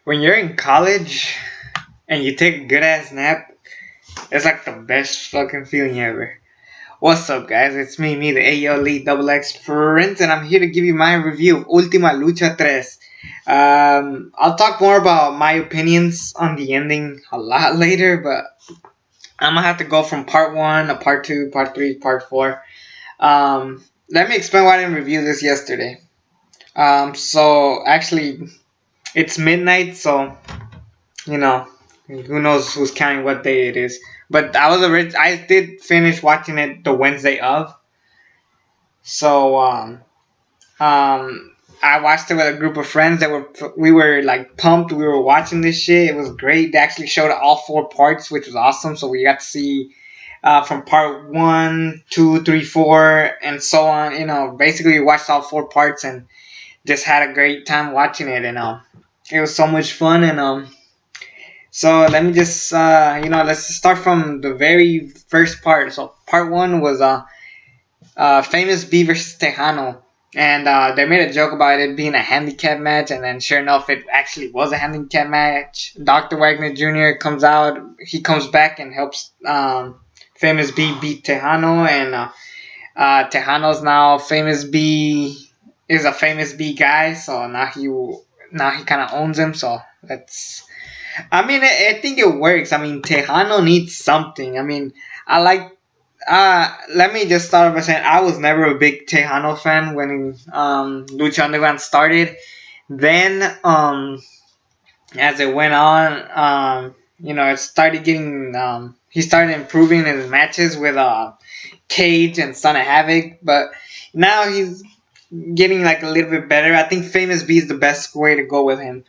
When you're in college and you take a good ass nap, it's like the best fucking feeling ever. What's up, guys? It's me, the AO Elite Double X Prince, and I'm here to give you my review of Ultima Lucha 3. I'll talk more about my opinions on the ending a lot later, but I'm gonna have to go from part 1 to part 2, part 3, part 4. Let me explain why I didn't review this yesterday. So actually, it's midnight, so you know, who knows who's counting what day it is. But I did finish watching it the Wednesday of. So I watched it with a group of friends we were like pumped. We were watching this shit. It was great. They actually showed all 4 parts, which was awesome. So we got to see from part 1, 2, 3, 4, and so on. Basically we watched all 4 parts and just had a great time watching it. And it was so much fun. And so let me just let's start from the very first part. So part 1 was Famous B versus Tejano, and they made a joke about it being a handicap match, and then sure enough, it actually was a handicap match. Dr. Wagner Jr. comes out, he comes back and helps Famous B beat Tejano, and Tejano's now Famous B is a Famous B guy, so now he kind of owns him. So I think it works. I mean, Tejano needs something. I mean, I like. Let me just start by saying I was never a big Tejano fan when Lucha Underground started. Then, as it went on, it started getting. He started improving in his matches with Cage and Son of Havoc, but now he's getting like a little bit better. I think Famous B is the best way to go with him.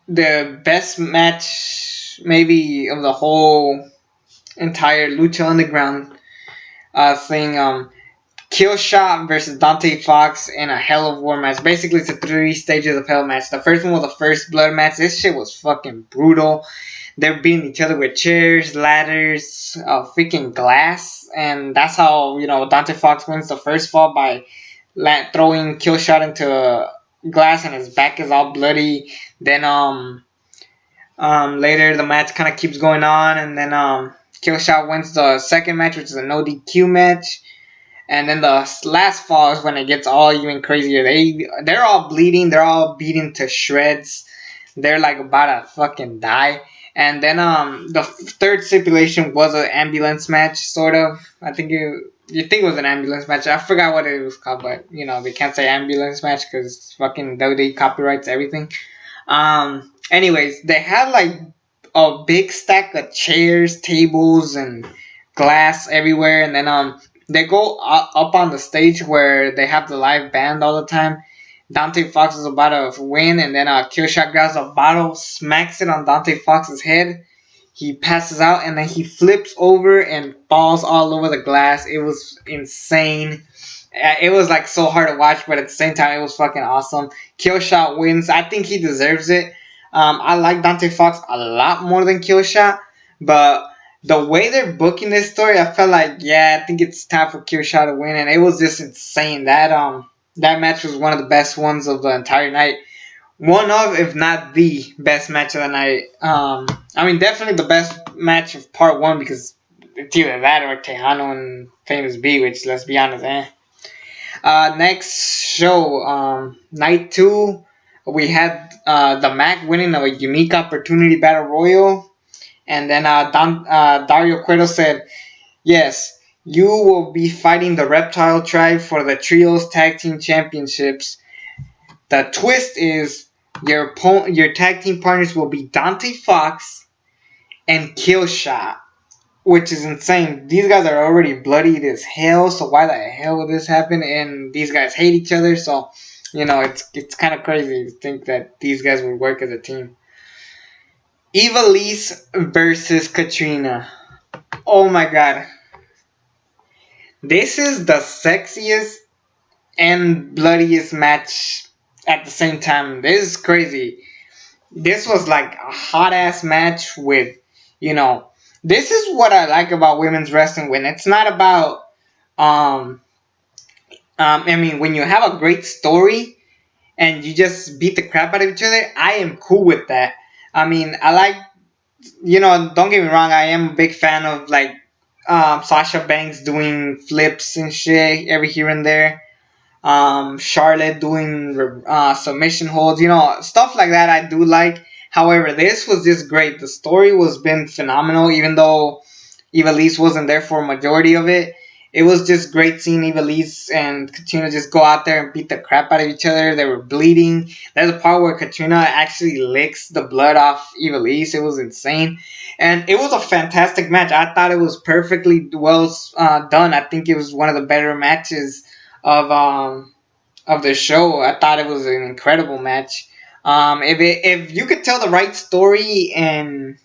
The best match maybe of the whole entire Lucha Underground thing, Killshot versus Dante Fox in a Hell of War match. Basically, it's a 3 stages of Hell match. The first one was the first blood match. This shit was fucking brutal. They're beating each other with chairs, ladders, freaking glass, and that's how Dante Fox wins the first fall by throwing Killshot into glass, and his back is all bloody. Then later the match kind of keeps going on, and then Killshot wins the second match, which is a no DQ match. And then the last fall is when it gets all even crazier. They're all bleeding, they're all beaten to shreds. They're like about to fucking die. And then the third stipulation was an ambulance match, sort of. I think you think it was an ambulance match. I forgot what it was called, but they can't say ambulance match because fucking WWE copyrights everything. Anyways, they had like a big stack of chairs, tables, and glass everywhere, and then they go up on the stage where they have the live band all the time. Dante Fox is about to win, and then Killshot grabs a bottle, smacks it on Dante Fox's head. He passes out, and then he flips over and falls all over the glass. It was insane. It was like so hard to watch, but at the same time, it was fucking awesome. Killshot wins. I think he deserves it. I like Dante Fox a lot more than Killshot, but the way they're booking this story, I felt like, I think it's time for Killshot to win, and it was just insane. That match was one of the best ones of the entire night. One of, if not the best match of the night. Definitely the best match of part 1 because it's either that or Tejano and Famous B, which, let's be honest, Next show, night 2, we had the Mac winning a unique opportunity battle royal. And then Dario Cueto said, "Yes, you will be fighting the Reptile Tribe for the Trios Tag Team Championships. The twist is your tag team partners will be Dante Fox and Killshot," which is insane. These guys are already bloodied as hell, so why the hell would this happen? And these guys hate each other, so it's kind of crazy to think that these guys would work as a team. Ivelisse versus Katrina. Oh my god. This is the sexiest and bloodiest match at the same time. This is crazy. This was like a hot ass match with, this is what I like about women's wrestling when it's not about I mean, when you have a great story and you just beat the crap out of each other, I am cool with that. I mean, I like, don't get me wrong, I am a big fan of like Sasha Banks doing flips and shit every here and there. Charlotte doing submission holds, stuff like that. I do like. However, this was just great. The story was been phenomenal, even though Ivelisse wasn't there for a majority of it. It was just great seeing Ivelisse and Katrina just go out there and beat the crap out of each other. They were bleeding. There's a part where Katrina actually licks the blood off Ivelisse. It was insane. And it was a fantastic match. I thought it was perfectly well done. I think it was one of the better matches of the show. I thought it was an incredible match. If you could tell the right story and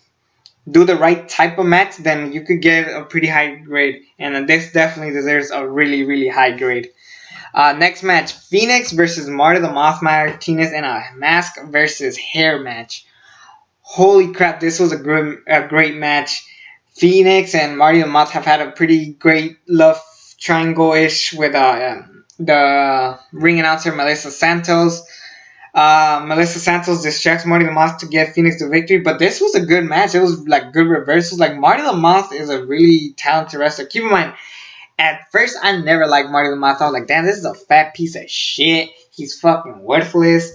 do the right type of match, then you could get a pretty high grade. And this definitely deserves a really, really high grade. Next match, Phoenix versus Marty the Moth Martinez in a mask versus hair match. Holy crap, this was a great match. Phoenix and Marty the Moth have had a pretty great love triangle-ish with the ring announcer Melissa Santos. Melissa Santos distracts Marty the Moth to get Phoenix the victory, but this was a good match. It was like good reversals. Like Marty the Moth is a really talented wrestler. Keep in mind, at first I never liked Marty the Moth. I was like, damn, this is a fat piece of shit. He's fucking worthless.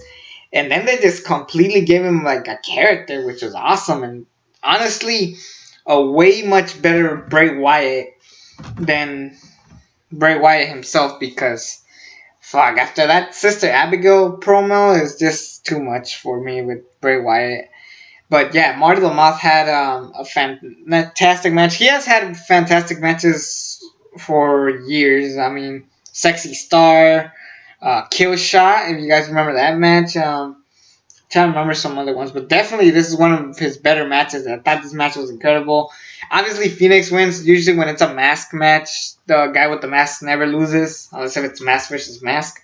And then they just completely gave him like a character, which was awesome. And honestly, a way much better Bray Wyatt than Bray Wyatt himself, because fuck, after that Sister Abigail promo is just too much for me with Bray Wyatt. But yeah, Marty the Moth had a fantastic match. He has had fantastic matches for years. I mean, Sexy Star, Kill Shot, if you guys remember that match. Trying to remember some other ones, but definitely this is one of his better matches. I thought this match was incredible. Obviously, Phoenix wins. Usually when it's a mask match, the guy with the mask never loses, unless if it's mask versus mask.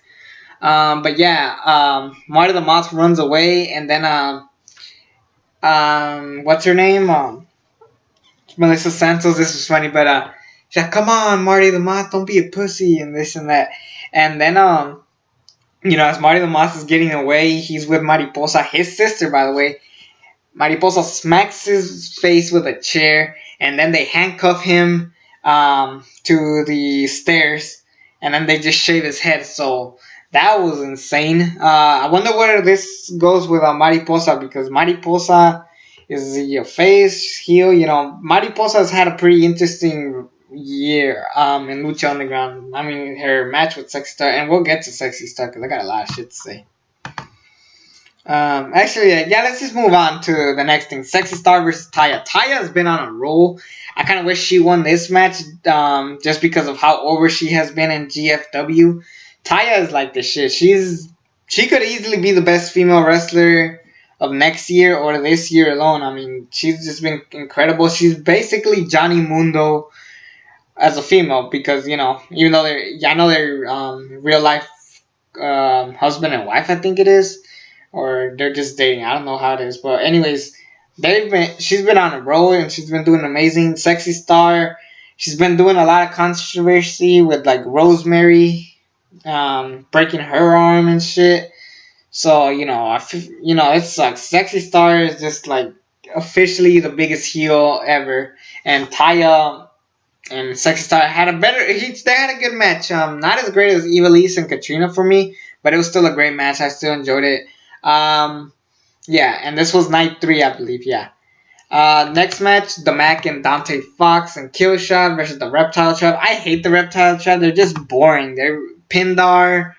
But yeah, Marty the Moth runs away, and then what's her name? Melissa Santos. This was funny, but she's like, "Come on, Marty the Moth, don't be a pussy," and this and that. And then as Marty the Moth is getting away, he's with Mariposa, his sister, by the way. Mariposa smacks his face with a chair, and then they handcuff him to the stairs, and then they just shave his head. So that was insane. I wonder where this goes with Mariposa, because Mariposa is the face heel. Mariposa has had a pretty interesting year in Lucha Underground. I mean, her match with Sexy Star, and we'll get to Sexy Star because I got a lot of shit to say. Let's just move on to the next thing. Sexy Star versus Taya. Taya has been on a roll. I kind of wish she won this match just because of how over she has been in GFW. Taya is like the shit. She could easily be the best female wrestler of next year or this year alone. I mean, she's just been incredible. She's basically Johnny Mundo as a female, because even though they're real life husband and wife, I think it is, or they're just dating. I don't know how it is, but anyways, she's been on a roll and she's been doing amazing. Sexy Star, she's been doing a lot of controversy with like Rosemary breaking her arm and shit. So it sucks. Sexy Star is just like officially the biggest heel ever, and Taya and Sexy Star had they had a good match. Not as great as Ivelisse and Katrina for me, but it was still a great match. I still enjoyed it. And this was night 3, I believe. Yeah. Next match, the Mac and Dante Fox and Killshot versus the Reptile Tribe. I hate the Reptile Tribe. They're just boring. They're Pindar,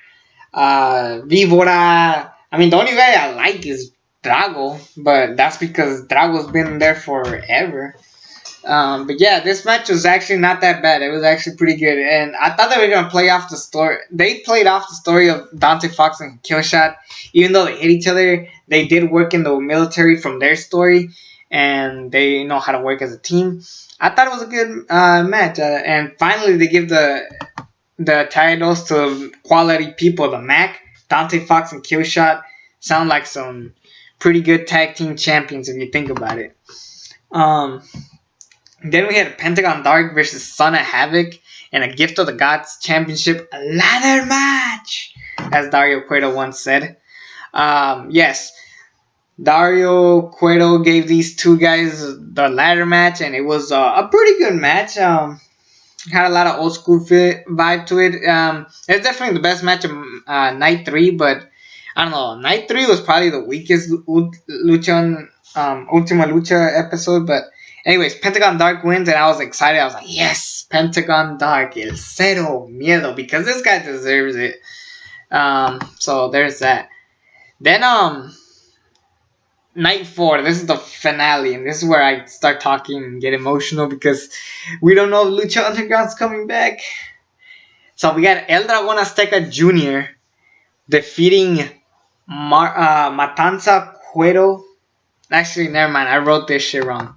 Vivora. I mean, the only guy I like is Drago, but that's because Drago's been there forever. But yeah, this match was actually not that bad. It was actually pretty good, and I thought they were gonna play off the story. They played off the story of Dante Fox and Killshot. Even though they hate each other, they did work in the military from their story, and they know how to work as a team. I thought it was a good match, and finally they give the titles to quality people. The Mac, Dante Fox, and Killshot sound like some pretty good tag team champions if you think about it. Then we had Pentagon Dark versus Son of Havoc and a Gift of the Gods Championship ladder match, as Dario Cueto once said. Yes, Dario Cueto gave these two guys the ladder match, and it was a pretty good match. Had a lot of old school vibe to it. It's definitely the best match of night 3, but I don't know. Night 3 was probably the weakest Ultima Lucha episode, but anyways, Pentagon Dark wins, and I was excited. I was like, yes, Pentagon Dark, el cero miedo, because this guy deserves it. So there's that. Then night 4, this is the finale, and this is where I start talking and get emotional because we don't know if Lucha Underground's coming back. So we got El Dragon Azteca Jr. defeating Matanza Cuero. Actually, never mind, I wrote this shit wrong.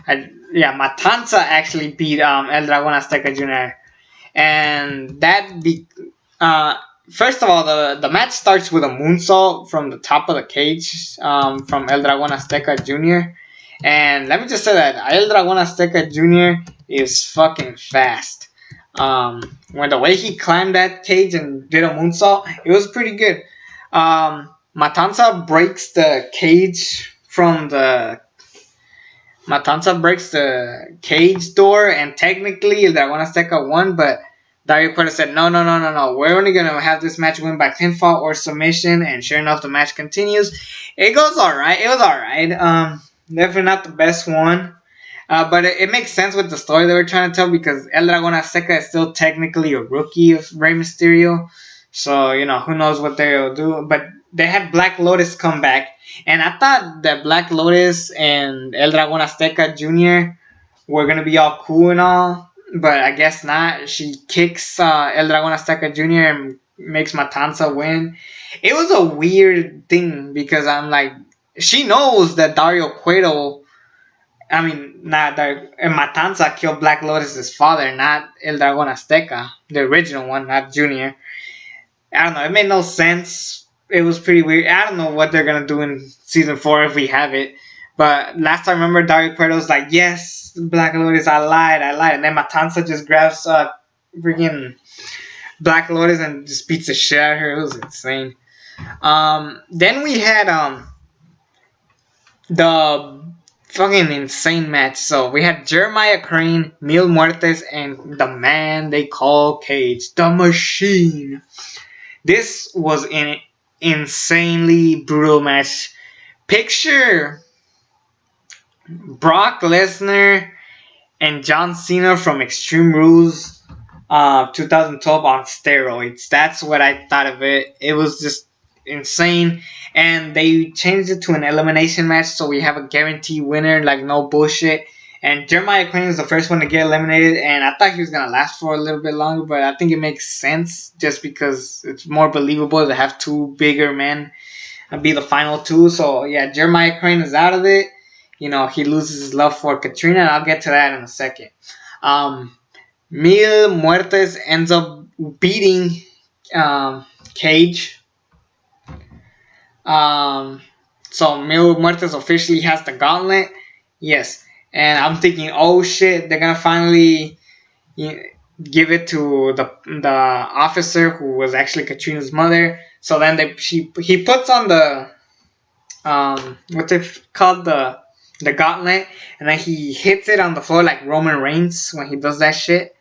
Matanza actually beat El Dragon Azteca Jr. And first of all, the match starts with a moonsault from the top of the cage from El Dragon Azteca Jr. And let me just say that El Dragon Azteca Jr. is fucking fast. When the way he climbed that cage and did a moonsault, it was pretty good. Matanza breaks the cage cage door, and technically El Dragon Azteca won, but Dario Cueto said, no, we're only going to have this match win by pinfall or submission, and sure enough, the match continues. It was alright. Definitely not the best one, but it makes sense with the story they were trying to tell, because El Dragon Azteca is still technically a rookie of Rey Mysterio, so, who knows what they'll do, but they had Black Lotus come back, and I thought that Black Lotus and El Dragon Azteca Jr. were going to be all cool and all, but I guess not. She kicks El Dragon Azteca Jr. and makes Matanza win. It was a weird thing because I'm like, she knows that Matanza killed Black Lotus's father, not El Dragon Azteca, the original one, not Junior. I don't know. It made no sense. It was pretty weird. I don't know what they're going to do in season 4 if we have it. But last time, I remember Dario Cueto was like, yes, Black Lotus, I lied. And then Matanza just grabs freaking Black Lotus and just beats the shit out of her. It was insane. Then we had the fucking insane match. So we had Jeremiah Crane, Mil Muertes, and the man they call Cage, the Machine. This was an insanely brutal match. Picture Brock Lesnar and John Cena from Extreme Rules 2012 on steroids. That's what I thought of it. It was just insane. And they changed it to an elimination match, so we have a guaranteed winner, like no bullshit. And Jeremiah Crane is the first one to get eliminated, and I thought he was going to last for a little bit longer, but I think it makes sense just because it's more believable to have two bigger men and be the final two. So, yeah, Jeremiah Crane is out of it. He loses his love for Katrina, and I'll get to that in a second. Mil Muertes ends up beating Cage. So Mil Muertes officially has the gauntlet. Yes. And I'm thinking, oh shit, they're gonna finally give it to the officer who was actually Katrina's mother. So then he puts on the what's it called, the gauntlet, and then he hits it on the floor like Roman Reigns when he does that shit.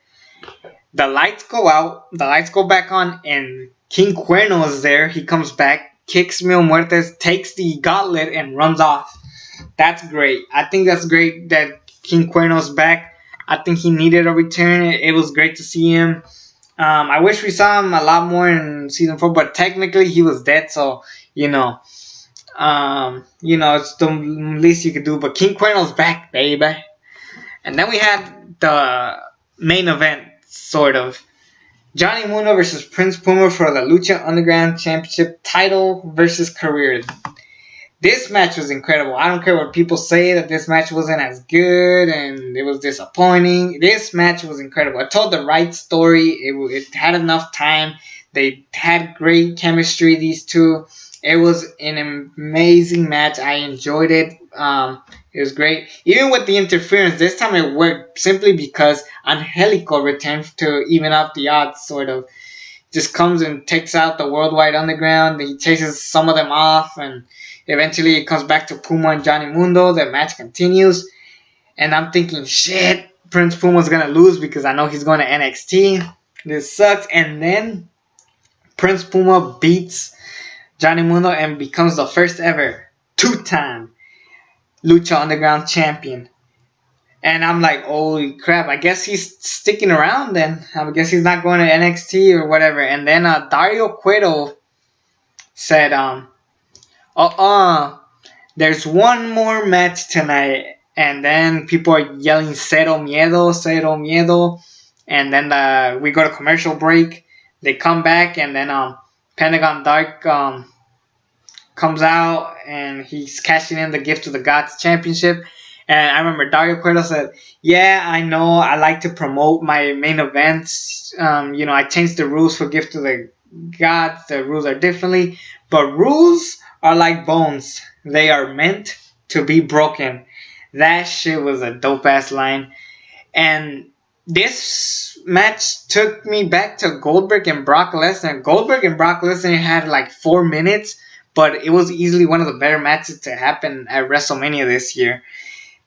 The lights go out, the lights go back on, and King Cuerno is there. He comes back, kicks Mil Muertes, takes the gauntlet, and runs off. That's great. I think that's great that King Cuerno's back. I think he needed a return. It was great to see him. I wish we saw him a lot more in season 4, but technically he was dead, so it's the least you could do. But King Cuerno's back, baby. And then we had the main event, sort of. Johnny Mundo versus Prince Puma for the Lucha Underground Championship title versus career. This match was incredible. I don't care what people say that this match wasn't as good and it was disappointing. This match was incredible. It told the right story. It had enough time. They had great chemistry, these two. It was an amazing match. I enjoyed it. It was great. Even with the interference, this time it worked simply because Angelico returned to even up the odds, sort of. Just comes and takes out the Worldwide Underground. He chases some of them off, and eventually it comes back to Puma and Johnny Mundo. The match continues, and I'm thinking, shit, Prince Puma's gonna lose because I know he's going to NXT. This sucks. And then Prince Puma beats Johnny Mundo and becomes the first ever two-time Lucha Underground champion. And I'm like, holy crap, I guess he's sticking around then. I guess he's not going to NXT or whatever. And then Dario Cueto said, there's one more match tonight. And then people are yelling, Cero Miedo, Cero Miedo. And then we go to commercial break. They come back, and then Pentagon Dark comes out, and he's cashing in the Gift of the Gods championship. And I remember Dario Cueto said, yeah, I know, I like to promote my main events. I changed the rules for Gift of the Gods. The rules are differently. But rules are like bones. They are meant to be broken. That shit was a dope-ass line. And this match took me back to Goldberg and Brock Lesnar. Goldberg and Brock Lesnar had like 4 minutes, but it was easily one of the better matches to happen at WrestleMania this year.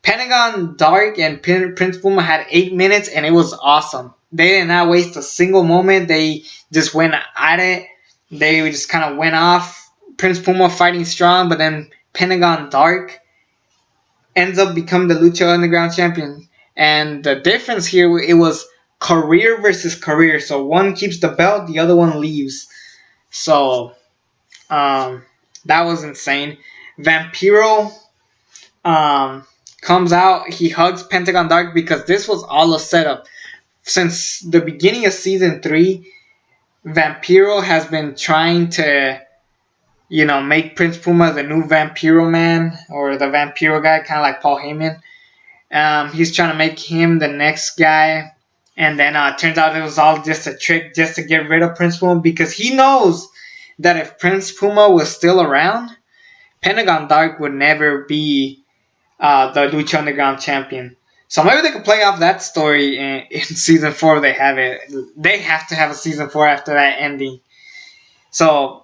Pentagon Dark and Prince Puma had 8 minutes, and it was awesome. They did not waste a single moment. They just went at it. They just kind of went off. Prince Puma fighting strong, but then Pentagon Dark ends up becoming the Lucha Underground champion. And the difference here, it was career versus career. So one keeps the belt, the other one leaves. So that was insane. Vampiro comes out. He hugs Pentagon Dark because this was all a setup. Since the beginning of season 3, Vampiro has been trying to, make Prince Puma the new Vampiro man, or the Vampiro guy, kind of like Paul Heyman. He's trying to make him the next guy. And then turns out it was all just a trick just to get rid of Prince Puma, because he knows that if Prince Puma was still around, Pentagon Dark would never be the Lucha Underground champion. So maybe they could play off that story in season 4 if they have it. They have to have a season 4 after that ending. So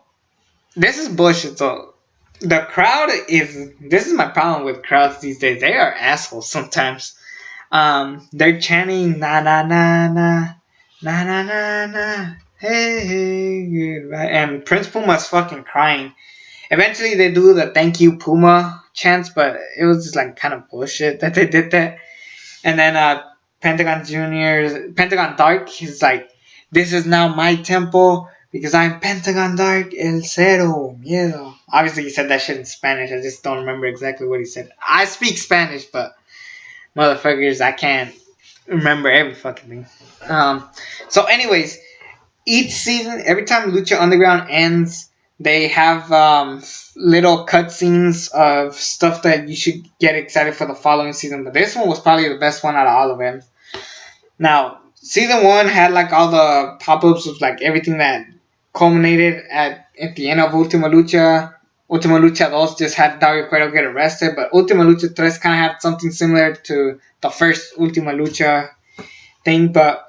this is bullshit. So the crowd this is my problem with crowds these days. They are assholes sometimes. They're chanting na na na na na na na na hey goodbye, and Prince Puma's fucking crying. Eventually they do the thank you Puma chants, but it was just like kind of bullshit that they did that. And then Pentagon Dark, he's like, this is now my temple because I'm Pentagon Dark El Cero Miedo. Obviously he said that shit in Spanish. I just don't remember exactly what he said. I speak Spanish, but motherfuckers, I can't remember every fucking thing. So anyways, each season, every time Lucha Underground ends, they have little cutscenes of stuff that you should get excited for the following season. But this one was probably the best one out of all of them. Now, season 1 had like all the pop-ups of like everything that culminated at the end of Ultima Lucha. Ultima Lucha 2 just had Dario Cueto get arrested, but Ultima Lucha 3 kind of had something similar to the first Ultima Lucha thing. But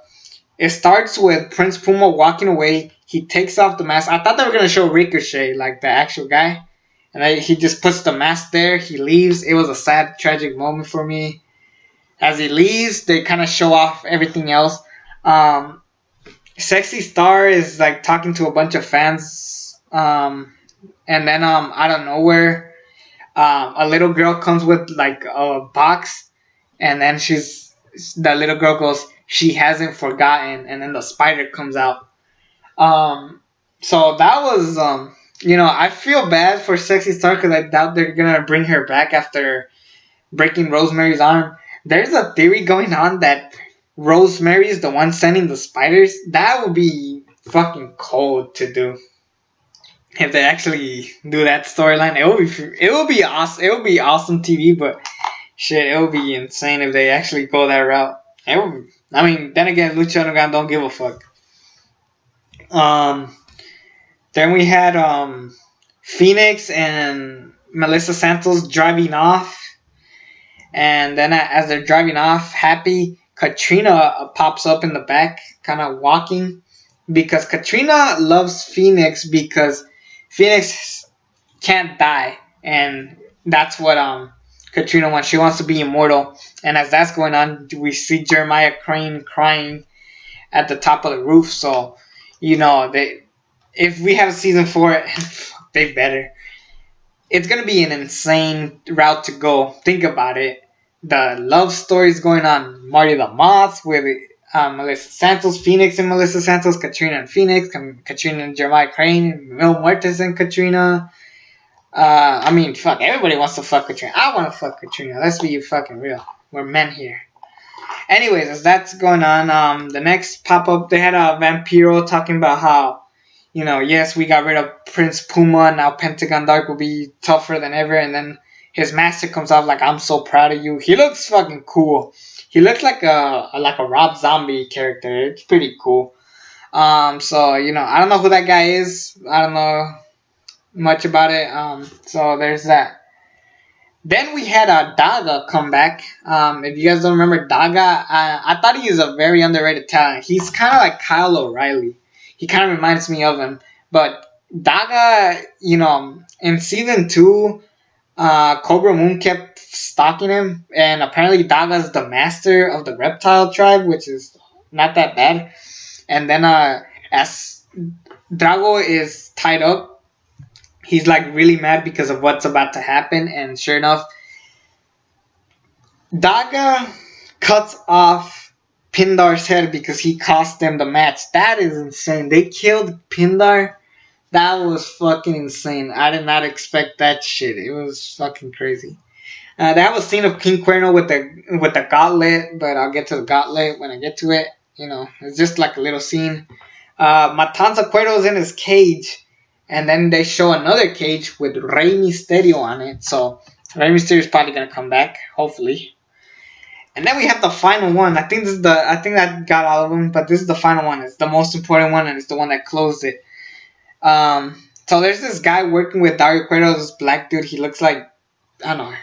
it starts with Prince Puma walking away. He takes off the mask. I thought they were going to show Ricochet, like the actual guy. And then he just puts the mask there. He leaves. It was a sad, tragic moment for me. As he leaves, they kind of show off everything else. Sexy Star is like talking to a bunch of fans. And then out of nowhere, a little girl comes with like a box. And then the little girl goes, she hasn't forgotten. And then the spider comes out. So that was, I feel bad for Sexy Star because I doubt they're going to bring her back after breaking Rosemary's arm. There's a theory going on that Rosemary is the one sending the spiders. That would be fucking cold to do. If they actually do that storyline, it would be awesome. It would be awesome TV, but shit, it would be insane if they actually go that route. Then again, Lucha Underground don't give a fuck. Then we had Phoenix and Melissa Santos driving off, and then as they're driving off, Happy Katrina pops up in the back, kind of walking, because Katrina loves Phoenix because Phoenix can't die, and that's what Katrina wants. She wants to be immortal, and as that's going on, we see Jeremiah Crane crying at the top of the roof. So, they if we have season 4, they better. It's gonna be an insane route to go. Think about it. The love stories going on. Marty the Moth with Melissa Santos, Phoenix and Melissa Santos, Katrina and Phoenix, Katrina and Jeremiah Crane, Mil Muertes and Katrina. Fuck, everybody wants to fuck Katrina. I want to fuck Katrina. Let's be fucking real. We're men here. Anyways, as that's going on, the next pop up, they had a Vampiro talking about how, yes, we got rid of Prince Puma. Now Pentagon Dark will be tougher than ever. And then his master comes out like, I'm so proud of you. He looks fucking cool. He looks like a Rob Zombie character. It's pretty cool. I don't know who that guy is. I don't know much about it. So there's that. Then we had Daga come back. If you guys don't remember Daga, I thought he was a very underrated talent. He's kind of like Kyle O'Reilly. He kind of reminds me of him. But Daga, in season 2, Cobra Moon kept stalking him, and apparently Daga's the master of the reptile tribe, which is not that bad. And then as Drago is tied up, he's like really mad because of what's about to happen, and sure enough, Daga cuts off Pindar's head because he cost them the match. That is insane. They killed Pindar. That was fucking insane. I did not expect that shit. It was fucking crazy. They have a scene of King Cuerno with the gauntlet, but I'll get to the gauntlet when I get to it. It's just like a little scene. Matanza Cuerno's in his cage, and then they show another cage with Rey Mysterio on it. So Rey Mysterio is probably gonna come back, hopefully. And then we have the final one. I think that got all of them, but this is the final one. It's the most important one, and it's the one that closed it. So there's this guy working with Dario Cueto, this black dude. He looks like, I don't know.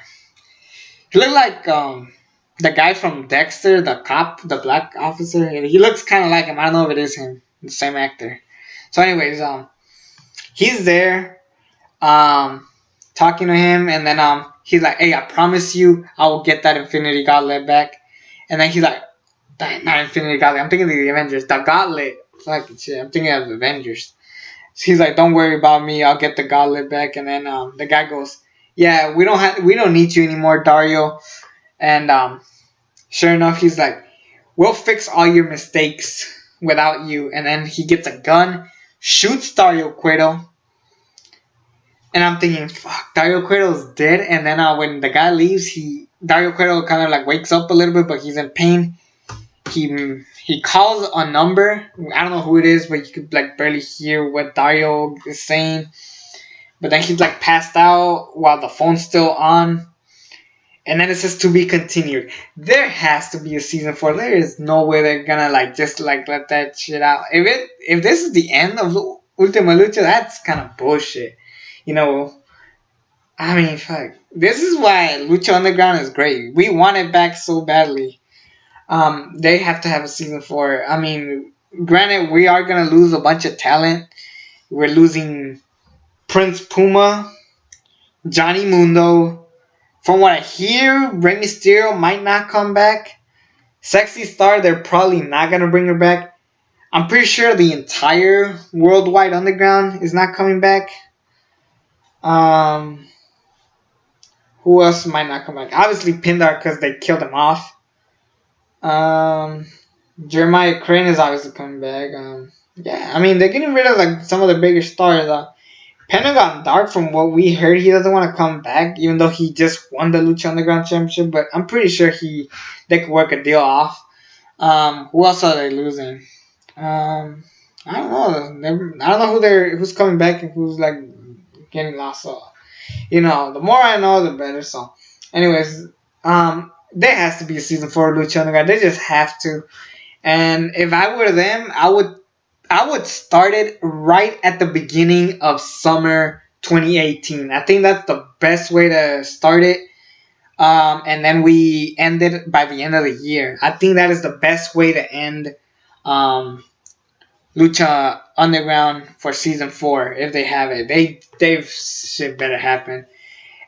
He looked like the guy from Dexter, the cop, the black officer. He looks kind of like him. I don't know if it is him, the same actor. So anyways, he's there, talking to him, and then he's like, "Hey, I promise you, I will get that Infinity Gauntlet back." And then he's like, "Not Infinity Gauntlet. I'm thinking of the Avengers. The Gauntlet. Fucking shit. I'm thinking of the Avengers." So he's like, "Don't worry about me. I'll get the Gauntlet back." And then the guy goes, "Yeah, we don't need you anymore, Dario." And sure enough, he's like, "We'll fix all your mistakes without you." And then he gets a gun, shoots Dario Cueto. And I'm thinking, fuck, Dario Cueto's dead. And then when the guy leaves, Dario Cueto kind of like wakes up a little bit, but he's in pain. He calls a number. I don't know who it is, but you could like barely hear what Dario is saying. But then he's like passed out while the phone's still on. And then it says to be continued. There has to be a season 4. There is no way they're gonna like just like let that shit out. If this is the end of Ultima Lucha, that's kind of bullshit. Fuck. This is why Lucha Underground is great. We want it back so badly. They have to have a season 4. Granted, we are gonna lose a bunch of talent. We're losing Prince Puma, Johnny Mundo. From what I hear, Rey Mysterio might not come back. Sexy Star, they're probably not gonna bring her back. I'm pretty sure the entire Worldwide Underground is not coming back. Who else might not come back? Obviously Pindar, because they killed him off. Jeremiah Crane is obviously coming back. They're getting rid of like some of the bigger stars. Pentagon Dark, from what we heard, he doesn't want to come back, even though he just won the Lucha Underground Championship. But I'm pretty sure they could work a deal off. Who else are they losing? I don't know. I don't know who's coming back and who's like getting lost. So, the more I know, the better. So, anyways, there has to be a season 4 of Lucha Underground. They just have to. And if I were them, I would start it right at the beginning of summer 2018. I think that's the best way to start it. And then we end it by the end of the year. I think that is the best way to end Lucha Underground for season 4 if they have it. They've shit better happen.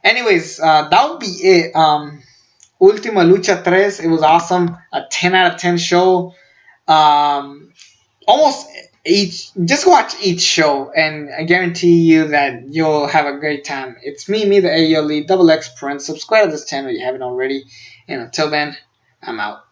Anyways, that would be it. Ultima Lucha 3. It was awesome. A 10 out of 10 show. Almost each. Just watch each show, and I guarantee you that you'll have a great time. It's me, the AEO Lead, Double X Prince. Subscribe to this channel if you haven't already. And until then, I'm out.